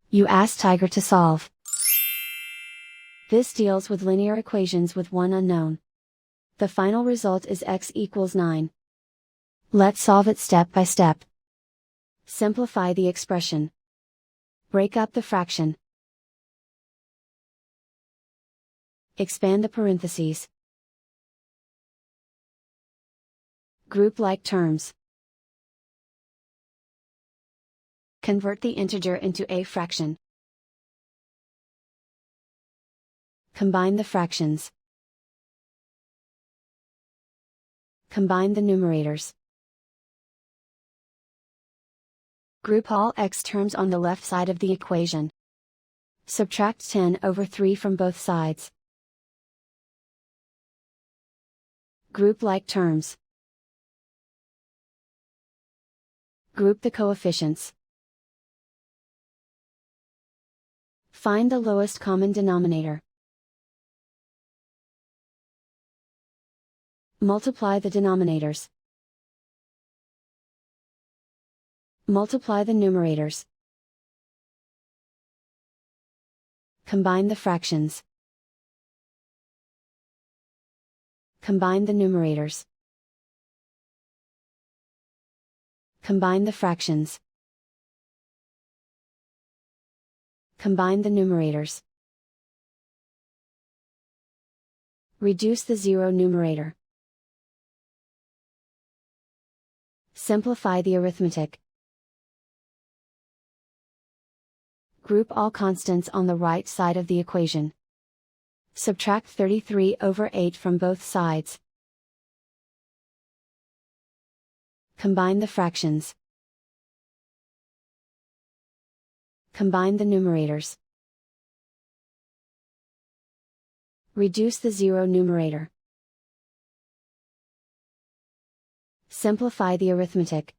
You ask Tiger to solve. This deals with linear equations with one unknown. The final result is x equals 9. Let's solve it step by step. Simplify the expression. Break up the fraction. Expand the parentheses. Group like terms. Convert the integer into a fraction. Combine the fractions. Combine the numerators. Group all x terms on the left side of the equation. Subtract 10 over 3 from both sides. Group like terms. Group the coefficients. Find the lowest common denominator. Multiply the denominators. Multiply the numerators. Combine the fractions. Combine the numerators. Combine the fractions. Combine the numerators. Reduce the zero numerator. Simplify the arithmetic. Group all constants on the right side of the equation. Subtract 33 over 8 from both sides. Combine the fractions. Combine the numerators. Reduce the zero numerator. Simplify the arithmetic.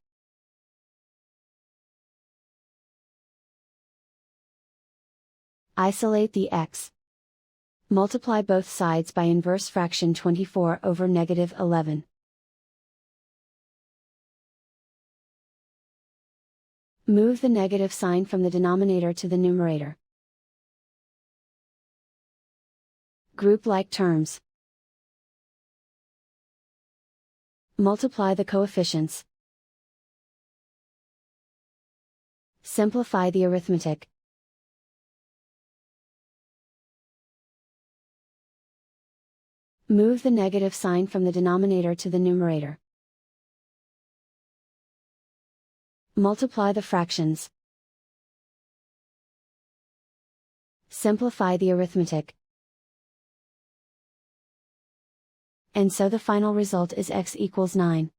Isolate the x. Multiply both sides by inverse fraction 24 over negative 11. Move the negative sign from the denominator to the numerator. Group like terms. Multiply the coefficients. Simplify the arithmetic. Move the negative sign from the denominator to the numerator. Multiply the fractions. Simplify the arithmetic. And so the final result is x equals 9.